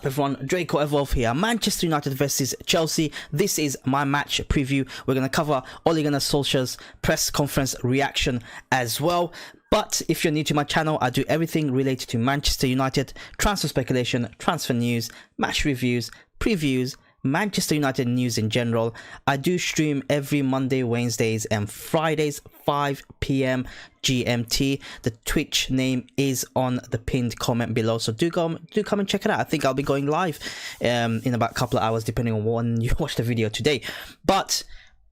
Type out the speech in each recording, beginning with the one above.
up everyone, Draco Evolve here. Manchester United versus Chelsea. This is my match preview. We're going to cover Ole Gunnar Solskjaer's press conference reaction as well. But if you're new to my channel, I do everything related to Manchester United, transfer speculation, transfer news, match reviews, previews, Manchester United news in general. I do stream every Monday, Wednesdays and Fridays, 5 PM GMT. The Twitch name is on the pinned comment below, so do come and check it out. I think I'll be going live in about a couple of hours depending on when you watch the video today. But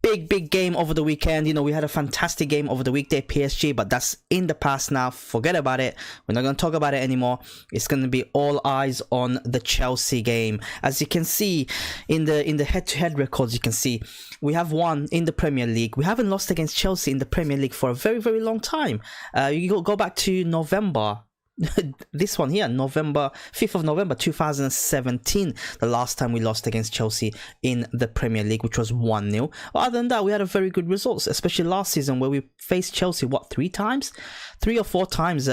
big game over the weekend. You know, we had a fantastic game over the weekday, PSG, but that's in the past now. Forget about it. We're not going to talk about it anymore. It's going to be all eyes on the Chelsea game. As you can see in the head-to-head records, you can see we have won in the Premier League. We haven't lost against Chelsea in the Premier League for a very long time. You go back to November. This one here, 5th of November 2017, the last time we lost against Chelsea in the Premier League, which was 1-0. Other than that, we had a very good results, especially last season where we faced Chelsea, what, 3 or 4 times?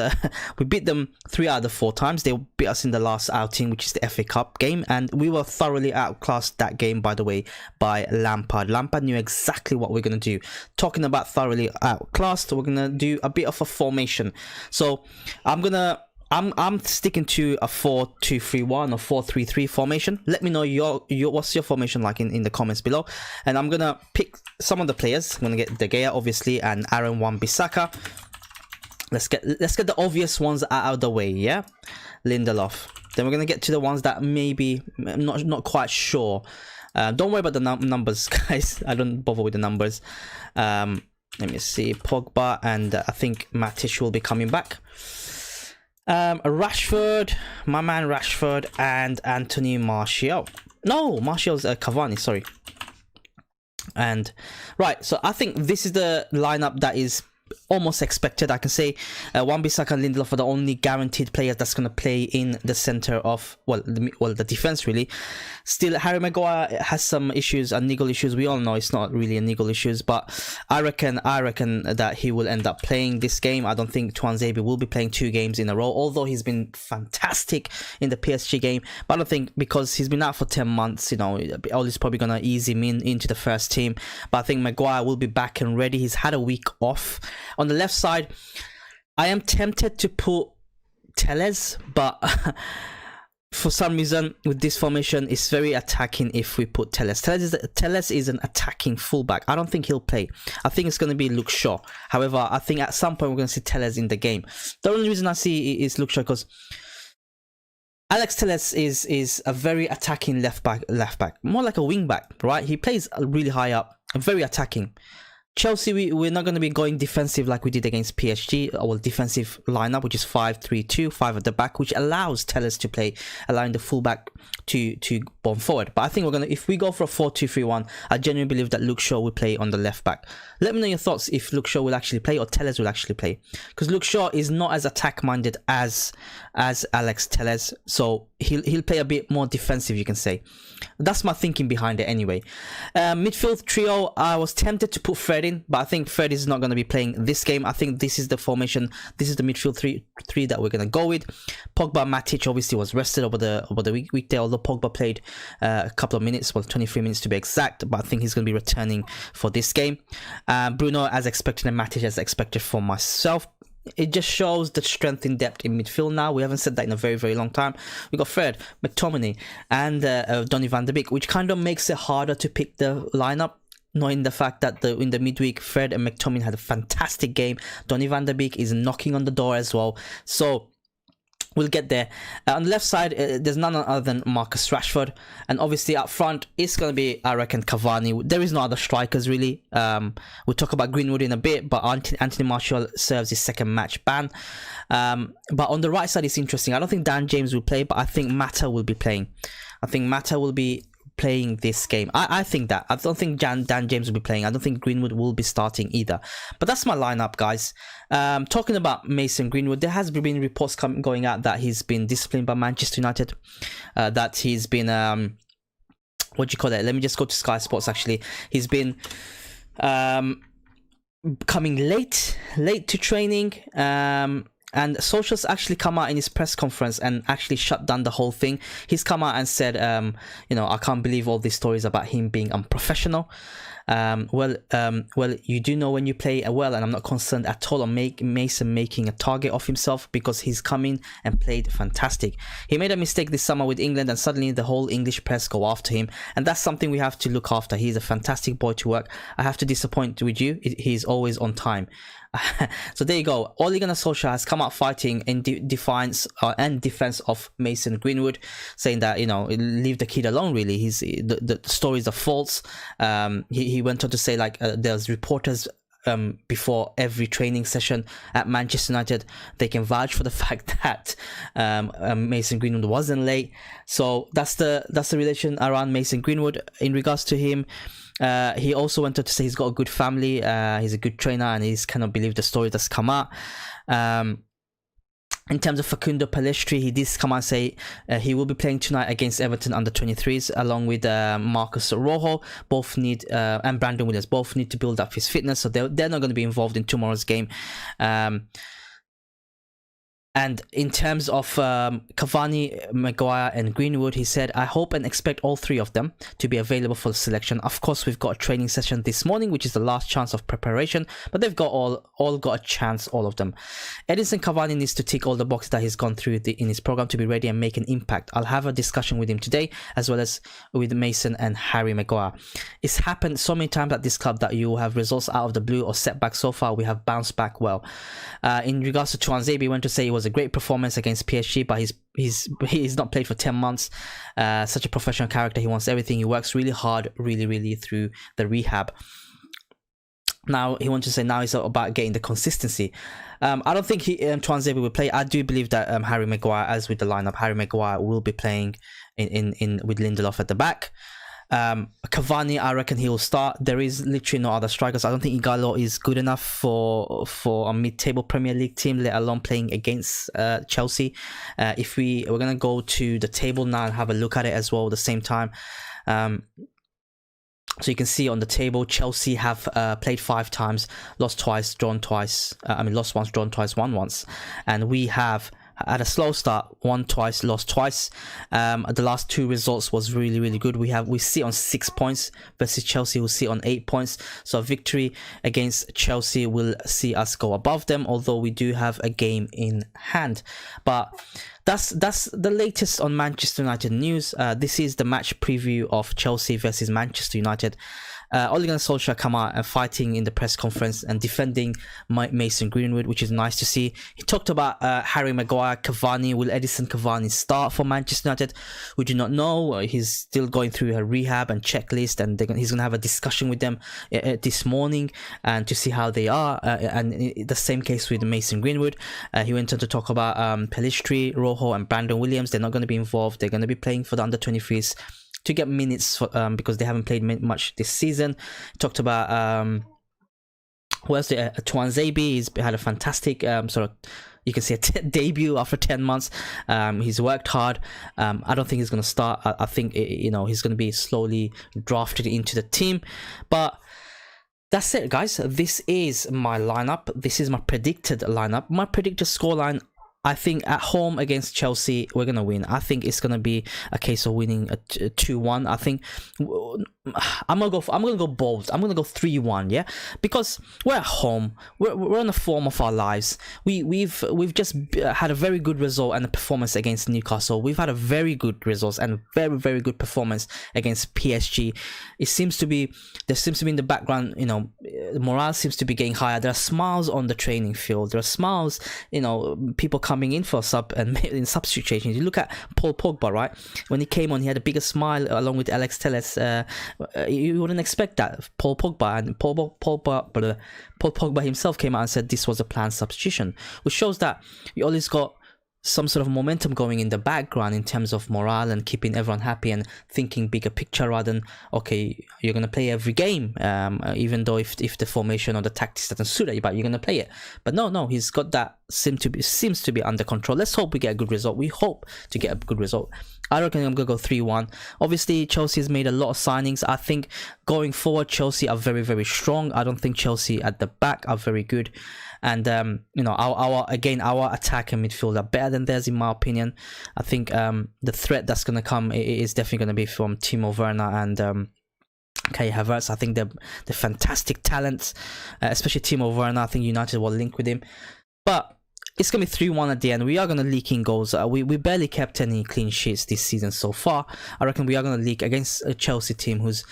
We beat them 3 out of the 4 times. They beat us in the last outing, which is the FA Cup game, and we were thoroughly outclassed that game, by the way, by Lampard. Lampard knew exactly what we're going to do. Talking about thoroughly outclassed, we're going to do a bit of a formation. So I'm sticking to a 4-2-3-1 or 4-3-3 formation. Let me know what's your formation like in the comments below. And I'm gonna pick some of the players. I'm gonna get De Gea, obviously, and Aaron Wan-Bissaka. Let's get the obvious ones out of the way, yeah? Lindelof. Then we're gonna get to the ones that maybe I'm not quite sure. Don't worry about the numbers, guys. I don't bother with the numbers. Let me see, Pogba, and I think Matic will be coming back. Rashford, my man Rashford, and Anthony Martial. No, Martial's Cavani, sorry. And right, so I think this is the lineup that is almost expected. I can say Wan-Bissaka and Lindelof are the only guaranteed players that's going to play in the center of the defense, really. Still, Harry Maguire has some issues and niggle issues. We all know it's not really a niggle issues, but I reckon that he will end up playing this game. I don't think Tuanzebe will be playing 2 games in a row, although he's been fantastic in the PSG game. But I don't think, because he's been out for 10 months, you know, Ole's probably going to ease him into the first team. But I think Maguire will be back and ready. He's had a week off. On the left side, I am tempted to put Telles, but for some reason with this formation it's very attacking if we put Telles. Telles is an attacking fullback. I don't think he'll play. I think it's going to be Luke Shaw. However, I think at some point we're going to see Telles in the game. The only reason I see is Luke Shaw because Alex Telles is a very attacking left back, more like a wing back, right? He plays really high up, very attacking. Chelsea, we're not going to be going defensive like we did against PSG, our defensive lineup, which is 5-3-2, 5 at the back, which allows Telles to play, allowing the fullback to bomb forward. But I think we're going to, if we go for a 4-2-3-1, I genuinely believe that Luke Shaw will play on the left back. Let me know your thoughts if Luke Shaw will actually play or Telles will actually play. Because Luke Shaw is not as attack-minded as Alex Telles, so he'll play a bit more defensive, you can say. That's my thinking behind it anyway. Midfield trio, I was tempted to put Fred in, but I think Fred is not going to be playing this game. I think this is the formation, this is the midfield three that we're going to go with. Pogba, Matic obviously was rested over the weekday, although Pogba played a couple of minutes, well 23 minutes to be exact, but I think he's going to be returning for this game. Bruno as expected and Matic as expected for myself. It just shows the strength in depth in midfield now. We haven't said that in a very long time. We got Fred, McTominay, and Donny van de Beek, which kind of makes it harder to pick the lineup, knowing the fact that in the midweek, Fred and McTominay had a fantastic game. Donny van de Beek is knocking on the door as well. So we'll get there. On the left side, there's none other than Marcus Rashford. And obviously up front, it's going to be, I reckon, Cavani. There is no other strikers, really. We'll talk about Greenwood in a bit, but Anthony Martial serves his 2nd match ban. But on the right side, it's interesting. I don't think Dan James will play, but I think Mata will be playing. I think Mata will be playing this game. I think that. I don't think Dan James will be playing. I don't think Greenwood will be starting either. But that's my lineup, guys. Talking about Mason Greenwood, there has been reports going out that he's been disciplined by Manchester United. That he's been what do you call that? Let me just go to Sky Sports. Actually, he's been coming late to training. And Solskjaer's actually come out in his press conference and actually shut down the whole thing. He's come out and said, you know, I can't believe all these stories about him being unprofessional. Well, you do know when you play well, and I'm not concerned at all on Mason making a target of himself, because he's come in and played fantastic. He made a mistake this summer with England, and suddenly the whole English press go after him, and that's something we have to look after. He's a fantastic boy to work. I have to disappoint with you, he's always on time. So there you go. Ole Gunnar Solskjaer has come out fighting in defiance and defense of Mason Greenwood, saying that, you know, leave the kid alone. Really, the stories are false. He went on to say, like, there's reporters before every training session at Manchester United, they can vouch for the fact that Mason Greenwood wasn't late. So that's the relation around Mason Greenwood. In regards to him, he also went on to say he's got a good family, he's a good trainer, and he cannot believe the story that's come out. In terms of Facundo Pellistri, he did come out and say he will be playing tonight against Everton under 23s, along with Marcus Rojo. Both need, and Brandon Williams, both need to build up his fitness, so they're not going to be involved in tomorrow's game. And in terms of Cavani, Maguire and Greenwood, he said, I hope and expect all three of them to be available for the selection. Of course, we've got a training session this morning, which is the last chance of preparation, but they've got all got a chance, all of them. Edinson Cavani needs to tick all the boxes that he's gone through in his program to be ready and make an impact. I'll have a discussion with him today, as well as with Mason and Harry Maguire. It's happened so many times at this club that you will have results out of the blue or setbacks. So far, we have bounced back well. In regards to Tuanzebe, he went to say it was a great performance against PSG, but he's not played for 10 months. Such a professional character. He wants everything. He works really hard, really through the rehab. Now he wants to say now it's about getting the consistency. I don't think Tuanzebe will play. I do believe that Harry Maguire, as with the lineup, Harry Maguire will be playing in with Lindelof at the back. Cavani, I reckon he will start. There is literally no other strikers. I don't think Igalo is good enough for a mid-table Premier League team, let alone playing against Chelsea. If we're gonna go to the table now and have a look at it as well at the same time. So you can see on the table, Chelsea have played 5 times, lost twice, drawn twice. Lost once, drawn twice, won once, and we have had a slow start, won twice, lost twice. The last 2 results was really good. We sit on 6 points versus Chelsea, who sit on 8 points. So a victory against Chelsea will see us go above them, although we do have a game in hand. But that's the latest on Manchester United news. This is the match preview of Chelsea versus Manchester United. Ole Gunnar Solskjaer come out and fighting in the press conference and defending Mason Greenwood, which is nice to see. He talked about Harry Maguire, Cavani. Will Edinson Cavani start for Manchester United? We do not know. He's still going through a rehab and checklist, and he's going to have a discussion with them this morning and to see how they are. And the same case with Mason Greenwood. He went on to talk about Pellistri, Rojo and Brandon Williams. They're not going to be involved. They're going to be playing for the under 23s to get minutes for, because they haven't played much this season. Talked about who else? Tuanzebe. He's had a fantastic sort of, you can say, a debut after 10 months. He's worked hard. I don't think he's going to start. I think he's going to be slowly drafted into the team. But that's it, guys. This is my lineup. This is my predicted lineup. My predicted scoreline. I think at home against Chelsea, we're going to win. I think it's going to be a case of winning a 2-1. I think I'm going to go bold. I'm going to go 3-1, yeah? Because we're at home. We're on the form of our lives. We've just had a very good result and a performance against Newcastle. We've had a very good result and very good performance against PSG. There seems to be in the background, the morale seems to be getting higher. There are smiles on the training field. There are smiles, people coming in for sub and in substitutions. You look at Paul Pogba, right? When he came on, he had a bigger smile along with Alex Telles. You wouldn't expect that. Paul Pogba himself came out and said this was a planned substitution, which shows that you always got some sort of momentum going in the background in terms of morale and keeping everyone happy and thinking bigger picture rather than, okay, you're going to play every game, even though if the formation or the tactics doesn't suit you, but you're going to play it. But no, he's got that, seems to be under control. Let's hope we get a good result. We hope to get a good result I reckon I'm going to go 3-1. Obviously, Chelsea has made a lot of signings. I think going forward, Chelsea are very, very strong. I don't think Chelsea at the back are very good. And, you know, our attack and midfield are better than theirs, in my opinion. I think the threat that's going to come is definitely going to be from Timo Werner and Kai Havertz. I think they're fantastic talents, especially Timo Werner. I think United will link with him. But it's going to be 3-1 at the end. We are going to leak in goals. We barely kept any clean sheets this season so far. I reckon we are going to leak against a Chelsea team who's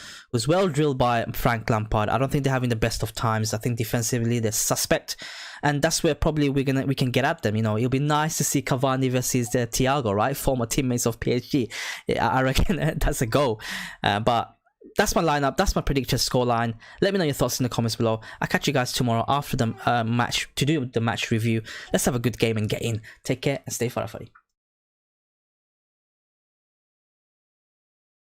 well drilled by Frank Lampard. I don't think they're having the best of times. I think defensively they're suspect. And that's where probably we can get at them. You know, it'll be nice to see Cavani versus Thiago, right? Former teammates of PSG. I reckon that's a goal. But that's my lineup. That's my predicted scoreline. Let me know your thoughts in the comments below. I'll catch you guys tomorrow after the match to do the match review. Let's have a good game and get in. Take care and stay far, buddy.